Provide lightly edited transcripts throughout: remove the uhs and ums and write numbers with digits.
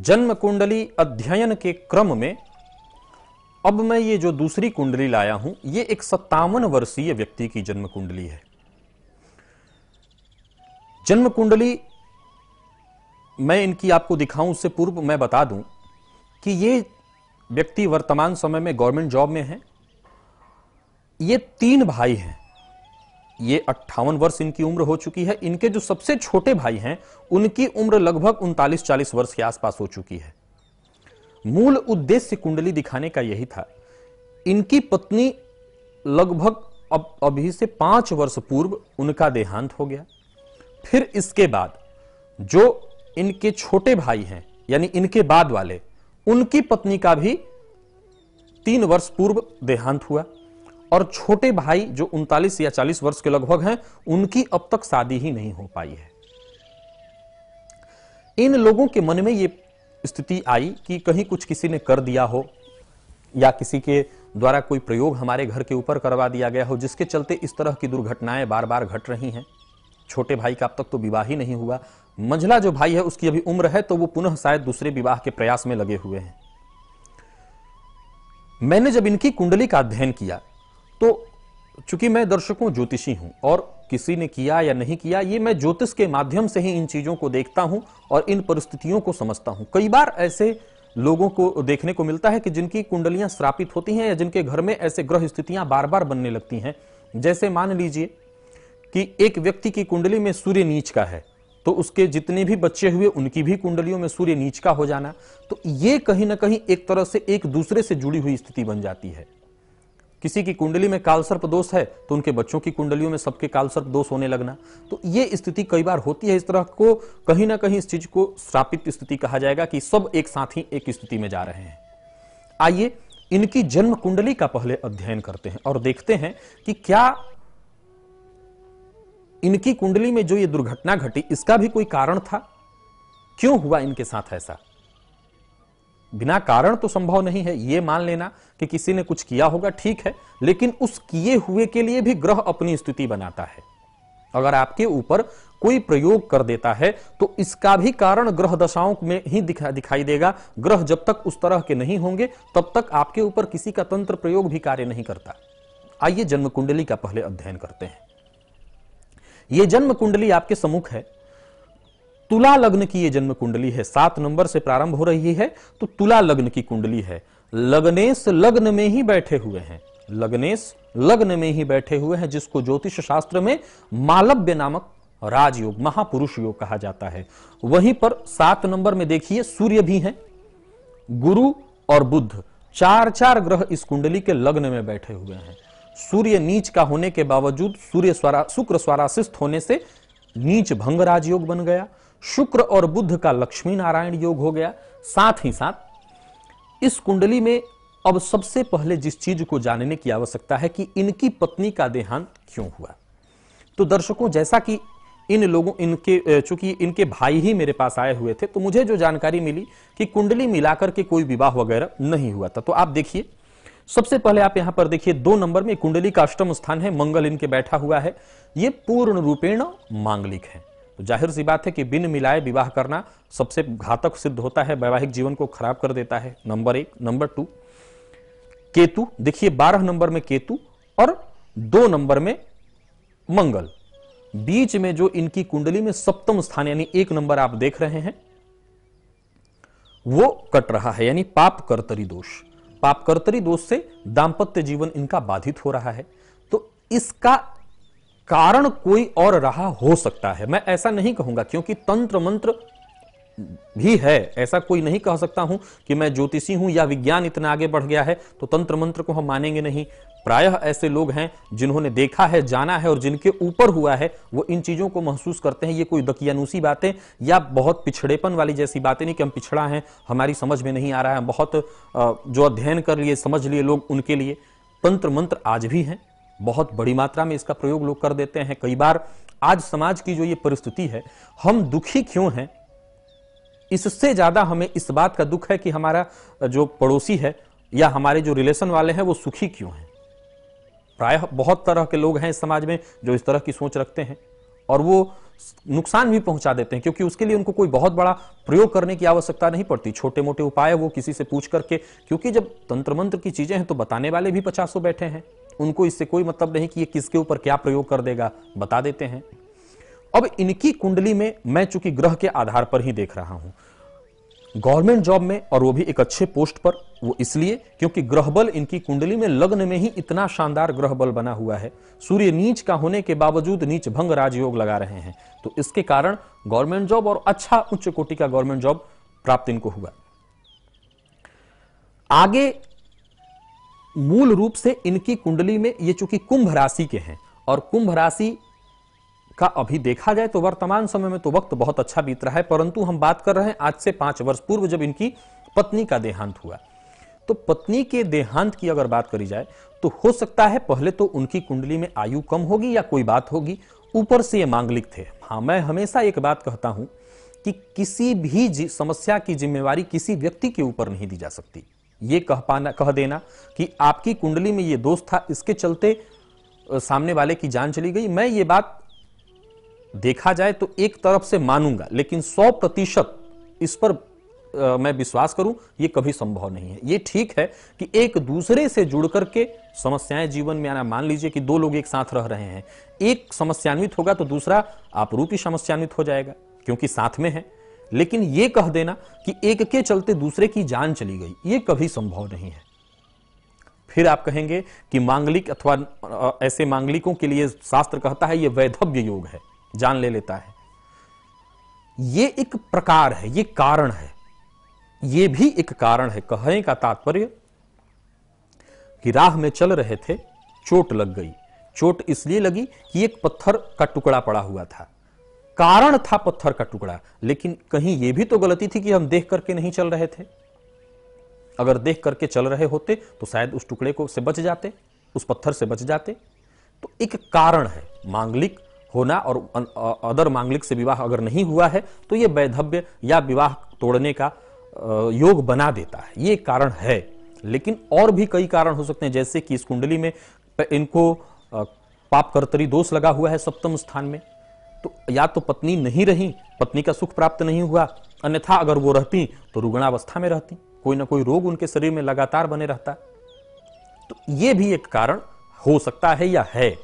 जन्म कुंडली अध्ययन के क्रम में अब मैं ये जो दूसरी कुंडली लाया हूं, ये एक 57 वर्षीय व्यक्ति की जन्म कुंडली है। जन्म कुंडली मैं इनकी आपको दिखाऊं उससे पूर्व मैं बता दूं कि ये व्यक्ति वर्तमान समय में गवर्नमेंट जॉब में है। ये 3 भाई हैं। ये 58 वर्ष इनकी उम्र हो चुकी है। इनके जो सबसे छोटे भाई हैं उनकी उम्र लगभग 39-40 वर्ष के आसपास हो चुकी है। मूल उद्देश्य कुंडली दिखाने का यही था। इनकी पत्नी लगभग अभी से 5 वर्ष पूर्व उनका देहांत हो गया। फिर इसके बाद जो इनके छोटे भाई हैं यानी इनके बाद वाले, उनकी पत्नी का भी 3 वर्ष पूर्व देहांत हुआ और छोटे भाई जो 39 या 40 वर्ष के लगभग हैं, उनकी अब तक शादी ही नहीं हो पाई है। इन लोगों के मन में यह स्थिति आई कि कहीं कुछ किसी ने कर दिया हो या किसी के द्वारा कोई प्रयोग हमारे घर के ऊपर करवा दिया गया हो, जिसके चलते इस तरह की दुर्घटनाएं बार बार घट रही हैं। छोटे भाई का अब तक तो विवाह ही नहीं हुआ। मंझला जो भाई है उसकी अभी उम्र है तो वो पुनः शायद दूसरे विवाह के प्रयास में लगे हुए हैं। मैंने जब इनकी कुंडली का अध्ययन किया तो चूंकि मैं दर्शकों ज्योतिषी हूं और किसी ने किया या नहीं किया, ये मैं ज्योतिष के माध्यम से ही इन चीजों को देखता हूं और इन परिस्थितियों को समझता हूं। कई बार ऐसे लोगों को देखने को मिलता है कि जिनकी कुंडलियां श्रापित होती हैं या जिनके घर में ऐसे ग्रह स्थितियां बार बार बनने लगती हैं। जैसे मान लीजिए कि एक व्यक्ति की कुंडली में सूर्य नीच का है तो उसके जितने भी बच्चे हुए उनकी भी कुंडलियों में सूर्य नीच का हो जाना, तो ये कहीं ना कहीं एक तरह से एक दूसरे से जुड़ी हुई स्थिति बन जाती है। किसी की कुंडली में कालसर्प दोष है तो उनके बच्चों की कुंडलियों में सबके कालसर्प दोष होने लगना, तो ये स्थिति कई बार होती है। इस तरह को कहीं ना कहीं इस चीज को श्रापित स्थिति कहा जाएगा कि सब एक साथ ही एक स्थिति में जा रहे हैं। आइए इनकी जन्म कुंडली का पहले अध्ययन करते हैं और देखते हैं कि क्या इनकी कुंडली में जो ये दुर्घटना घटी इसका भी कोई कारण था, क्यों हुआ इनके साथ ऐसा। बिना कारण तो संभव नहीं है। ये मान लेना कि किसी ने कुछ किया होगा, ठीक है, लेकिन उस किए हुए के लिए भी ग्रह अपनी स्थिति बनाता है। अगर आपके ऊपर कोई प्रयोग कर देता है तो इसका भी कारण ग्रह दशाओं में ही दिखाई देगा। ग्रह जब तक उस तरह के नहीं होंगे तब तक आपके ऊपर किसी का तंत्र प्रयोग भी कार्य नहीं करता। आइए जन्म कुंडली का पहले अध्ययन करते हैं। यह जन्म कुंडली आपके सम्मुख है। तुला लग्न की यह जन्म कुंडली है। 7 नंबर से प्रारंभ हो रही है तो तुला लग्न की कुंडली है। लग्नेश लग्न में ही बैठे हुए हैं। लग्नेश लग्न में ही बैठे हुए हैं, जिसको ज्योतिष शास्त्र में मालव्य नामक राजयोग, महापुरुष योग कहा जाता है। वहीं पर 7 नंबर में देखिए सूर्य भी हैं, गुरु और बुध, 4 ग्रह इस कुंडली के लग्न में बैठे हुए हैं। सूर्य नीच का होने के बावजूद शुक्र स्वाराशिष्ट होने से नीच भंग राजयोग बन गया। शुक्र और बुध का लक्ष्मी नारायण योग हो गया। साथ ही साथ इस कुंडली में अब सबसे पहले जिस चीज को जानने की आवश्यकता है कि इनकी पत्नी का देहांत क्यों हुआ। तो दर्शकों, जैसा कि इन लोगों चूंकि इनके भाई ही मेरे पास आए हुए थे तो मुझे जो जानकारी मिली कि कुंडली मिलाकर के कोई विवाह वगैरह नहीं हुआ था। तो आप देखिए, सबसे पहले आप यहां पर देखिए 2 नंबर में कुंडली का अष्टम स्थान है, मंगल इनके बैठा हुआ है। ये पूर्ण रूपेण मांगलिक है। तो जाहिर सी बात है कि बिन मिलाए विवाह करना सबसे घातक सिद्ध होता है, वैवाहिक जीवन को खराब कर देता है। नंबर 1। नंबर 2, केतु देखिए 12 नंबर में केतु और 2 नंबर में मंगल। बीच में जो इनकी कुंडली में सप्तम स्थान यानी 1 नंबर आप देख रहे हैं वो कट रहा है, यानी पाप कर्तरी दोष। पाप कर्तरी दोष से दांपत्य जीवन इनका बाधित हो रहा है। तो इसका कारण कोई और रहा हो सकता है। मैं ऐसा नहीं कहूंगा क्योंकि तंत्र मंत्र भी है। ऐसा कोई नहीं कह सकता हूं कि मैं ज्योतिषी हूं या विज्ञान इतना आगे बढ़ गया है तो तंत्र मंत्र को हम मानेंगे नहीं। प्रायः ऐसे लोग हैं जिन्होंने देखा है, जाना है और जिनके ऊपर हुआ है वो इन चीजों को महसूस करते हैं। ये कोई दकियानूसी बातें या बहुत पिछड़ेपन वाली जैसी बातें नहीं कि हम पिछड़ा हैं, हमारी समझ में नहीं आ रहा है, बहुत जो अध्ययन कर लिए समझ लिए लोग, उनके लिए तंत्र मंत्र आज भी हैं। बहुत बड़ी मात्रा में इसका प्रयोग लोग कर देते हैं। कई बार आज समाज की जो ये परिस्थिति है, हम दुखी क्यों हैं, इससे ज्यादा हमें इस बात का दुख है कि हमारा जो पड़ोसी है या हमारे जो रिलेशन वाले हैं वो सुखी क्यों हैं। प्रायः बहुत तरह के लोग हैं इस समाज में जो इस तरह की सोच रखते हैं और वो नुकसान भी पहुंचा देते हैं, क्योंकि उसके लिए उनको कोई बहुत बड़ा प्रयोग करने की आवश्यकता नहीं पड़ती। छोटे मोटे उपाय वो किसी से पूछ करके, क्योंकि जब तंत्र मंत्र की चीजें हैं तो बताने वाले भी 50 बैठे हैं, उनको इससे कोई मतलब नहीं कि ये किसके ऊपर क्या प्रयोग कर देगा, बता देते हैं। अब इनकी कुंडली में मैं चूंकि ग्रह के आधार पर ही देख रहा हूं, गवर्नमेंट जॉब में, और वो भी एक अच्छे पोस्ट पर, वो इसलिए क्योंकि ग्रह बल इनकी कुंडली में लग्न में ही इतना शानदार ग्रह बल बना हुआ है। सूर्य नीच का होने के बावजूद नीच भंग राजयोग लगा रहे हैं, तो इसके कारण गवर्नमेंट जॉब और अच्छा उच्च कोटि का गवर्नमेंट जॉब प्राप्त इनको हुआ। आगे मूल रूप से इनकी कुंडली में ये चूंकि कुंभ राशि के हैं, और कुंभ राशि का अभी देखा जाए तो वर्तमान समय में तो वक्त बहुत अच्छा बीत रहा है, परंतु हम बात कर रहे हैं आज से 5 वर्ष पूर्व जब इनकी पत्नी का देहांत हुआ। तो पत्नी के देहांत की अगर बात करी जाए तो हो सकता है पहले तो उनकी कुंडली में आयु कम होगी या कोई बात होगी, ऊपर से ये मांगलिक थे। हाँ, मैं हमेशा एक बात कहता हूं कि किसी भी समस्या की जिम्मेवारी किसी व्यक्ति के ऊपर नहीं दी जा सकती। ये कह देना कि आपकी कुंडली में ये दोष था, इसके चलते सामने वाले की जान चली गई, मैं ये बात देखा जाए तो एक तरफ से मानूंगा, लेकिन 100% इस पर मैं विश्वास करूं ये कभी संभव नहीं है। ये ठीक है कि एक दूसरे से जुड़ करके समस्याएं जीवन में आना, मान लीजिए कि 2 लोग एक साथ रह रहे हैं, एक समस्यान्वित होगा तो दूसरा आपरूपी समस्यान्वित हो जाएगा क्योंकि साथ में है, लेकिन ये कह देना कि एक के चलते दूसरे की जान चली गई, ये कभी संभव नहीं है। फिर आप कहेंगे कि मांगलिक अथवा ऐसे मांगलिकों के लिए शास्त्र कहता है ये वैधव्य योग है, जान ले लेता है। ये एक प्रकार है, ये कारण है, ये भी एक कारण है। कहने का तात्पर्य कि राह में चल रहे थे, चोट लग गई। चोट इसलिए लगी कि एक पत्थर का टुकड़ा पड़ा हुआ था, कारण था पत्थर का टुकड़ा, लेकिन कहीं यह भी तो गलती थी कि हम देख करके नहीं चल रहे थे। अगर देख करके चल रहे होते तो शायद उस टुकड़े को से बच जाते, उस पत्थर से बच जाते। तो एक कारण है मांगलिक होना, और अदर मांगलिक से विवाह अगर नहीं हुआ है तो यह वैधव्य या विवाह तोड़ने का योग बना देता है, ये कारण है। लेकिन और भी कई कारण हो सकते हैं, जैसे कि इस कुंडली में इनको पाप कर्तरी दोष लगा हुआ है 7वें स्थान में, तो या तो पत्नी नहीं रही, पत्नी का सुख प्राप्त नहीं हुआ, अन्यथा अगर वो रहती तो रुग्णावस्था में रहती, कोई ना कोई रोग उनके शरीर में लगातार बने रहता। तो ये भी एक कारण हो सकता है या है।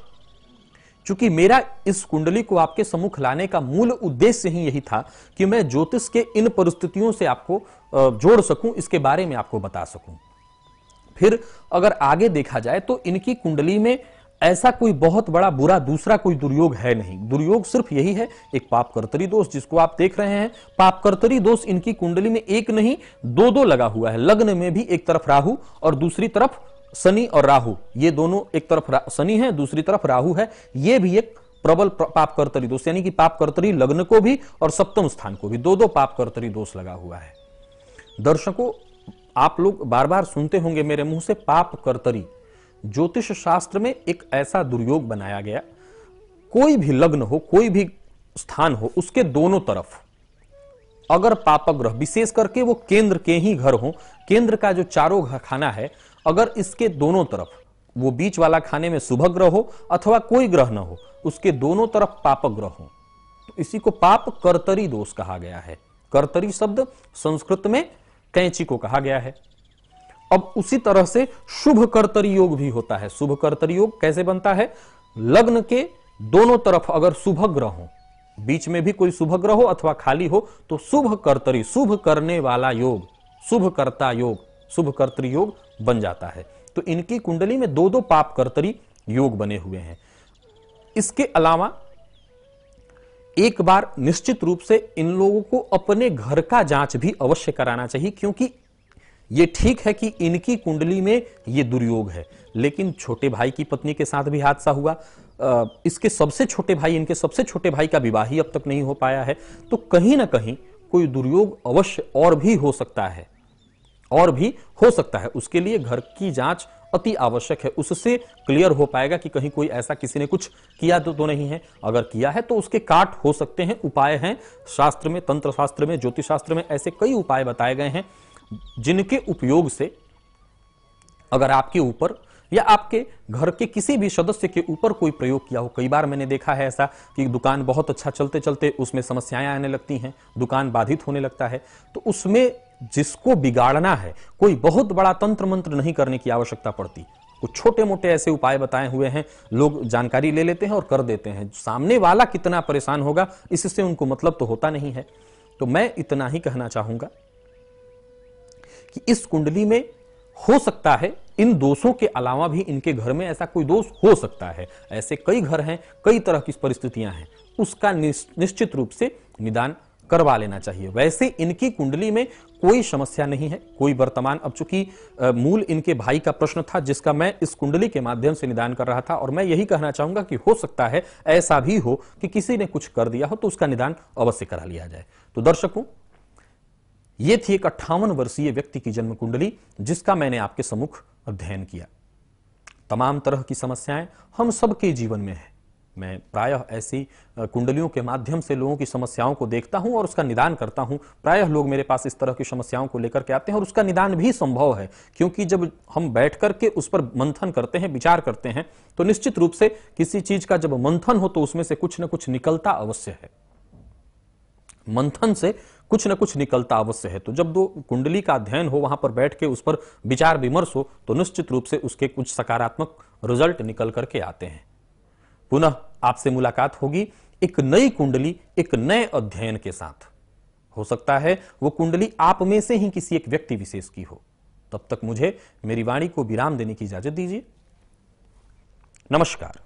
चूंकि मेरा इस कुंडली को आपके सम्मुख लाने का मूल उद्देश्य ही यही था कि मैं ज्योतिष के इन परिस्थितियों से आपको जोड़ सकूं, इसके बारे में आपको बता सकूं। फिर अगर आगे देखा जाए तो इनकी कुंडली में ऐसा कोई बहुत बड़ा बुरा दूसरा कोई दुर्योग है नहीं। दुर्योग सिर्फ यही है, एक पाप कर्तरी दोष जिसको आप देख रहे हैं। पाप कर्तरी दोष इनकी कुंडली में एक नहीं 2 लगा हुआ है। लग्न में भी एक तरफ राहु और दूसरी तरफ शनि और राहु, ये दोनों, एक तरफ शनि है दूसरी तरफ राहु है। ये भी एक प्रबल पाप कर्तरी दोष, यानी कि पाप कर्तरी लग्न को भी और 7वें स्थान को भी 2 पाप कर्तरी दोष लगा हुआ है। दर्शकों, आप लोग बार बार सुनते होंगे मेरे मुंह से पाप कर्तरी। ज्योतिष शास्त्र में एक ऐसा दुर्योग बनाया गया, कोई भी लग्न हो, कोई भी स्थान हो, उसके दोनों तरफ अगर पाप ग्रह, विशेष करके वो केंद्र के ही घर हो, केंद्र का जो चारों खाना है, अगर इसके दोनों तरफ, वो बीच वाला खाने में शुभ ग्रह हो अथवा कोई ग्रह ना हो, उसके दोनों तरफ पाप ग्रह हो, तो इसी को पाप कर्तरी दोष कहा गया है। कर्तरी शब्द संस्कृत में कैंची को कहा गया है। अब उसी तरह से शुभ कर्तरी योग भी होता है। शुभ कर्तरी योग कैसे बनता है? लग्न के दोनों तरफ अगर शुभ ग्रह हो, बीच में भी कोई शुभ ग्रह हो अथवा खाली हो, तो शुभ कर्तरी, शुभ करने वाला योग, शुभ कर्ता योग, शुभ कर्तरी योग बन जाता है। तो इनकी कुंडली में 2 पाप कर्तरी योग बने हुए हैं। इसके अलावा एक बार निश्चित रूप से इन लोगों को अपने घर का जांच भी अवश्य कराना चाहिए, क्योंकि ये ठीक है कि इनकी कुंडली में ये दुर्योग है, लेकिन छोटे भाई की पत्नी के साथ भी हादसा हुआ। इसके सबसे छोटे भाई, इनके सबसे छोटे भाई का विवाह ही अब तक नहीं हो पाया है। तो कहीं ना कहीं कोई दुर्योग अवश्य और भी हो सकता है, और भी हो सकता है। उसके लिए घर की जांच अति आवश्यक है, उससे क्लियर हो पाएगा कि कहीं कोई ऐसा किसी ने कुछ किया तो नहीं है। अगर किया है तो उसके काट हो सकते हैं, उपाय हैं शास्त्र में, तंत्र शास्त्र में, ज्योतिष शास्त्र में ऐसे कई उपाय बताए गए हैं जिनके उपयोग से अगर आपके ऊपर या आपके घर के किसी भी सदस्य के ऊपर कोई प्रयोग किया हो। कई बार मैंने देखा है ऐसा कि दुकान बहुत अच्छा चलते चलते उसमें समस्याएं आने लगती हैं, दुकान बाधित होने लगता है, तो उसमें जिसको बिगाड़ना है कोई बहुत बड़ा तंत्र मंत्र नहीं करने की आवश्यकता पड़ती। कुछ छोटे मोटे ऐसे उपाय बताए हुए हैं, लोग जानकारी ले लेते हैं और कर देते हैं। सामने वाला कितना परेशान होगा इससे उनको मतलब तो होता नहीं है। तो मैं इतना ही कहना चाहूंगा कि इस कुंडली में हो सकता है इन दोषों के अलावा भी इनके घर में ऐसा कोई दोष हो सकता है। ऐसे कई घर हैं, कई तरह की परिस्थितियां हैं, उसका निश्चित रूप से निदान करवा लेना चाहिए। वैसे इनकी कुंडली में कोई समस्या नहीं है, कोई वर्तमान, अब चूंकि मूल इनके भाई का प्रश्न था जिसका मैं इस कुंडली के माध्यम से निदान कर रहा था, और मैं यही कहना चाहूंगा कि हो सकता है ऐसा भी हो कि किसी ने कुछ कर दिया हो तो उसका निदान अवश्य करा लिया जाए। तो दर्शकों, यह थी एक 58 वर्षीय व्यक्ति की जन्म कुंडली जिसका मैंने आपके सम्मुख अध्ययन किया। तमाम तरह की समस्याएं हम सबके जीवन में है। मैं प्रायः ऐसी कुंडलियों के माध्यम से लोगों की समस्याओं को देखता हूं और उसका निदान करता हूं। प्रायः लोग मेरे पास इस तरह की समस्याओं को लेकर के आते हैं और उसका निदान भी संभव है, क्योंकि जब हम बैठ करके उस पर मंथन करते हैं, विचार करते हैं, तो निश्चित रूप से किसी चीज का जब मंथन हो तो उसमें से कुछ न कुछ निकलता अवश्य है। मंथन से कुछ न कुछ निकलता अवश्य है। तो जब दो कुंडली का अध्ययन हो, वहां पर बैठ के उस पर विचार विमर्श हो, तो निश्चित रूप से उसके कुछ सकारात्मक रिजल्ट निकल करके आते हैं। पुनः आपसे मुलाकात होगी एक नई कुंडली, एक नए अध्ययन के साथ। हो सकता है वो कुंडली आप में से ही किसी एक व्यक्ति विशेष की हो। तब तक मुझे मेरी वाणी को विराम देने की इजाजत दीजिए। नमस्कार।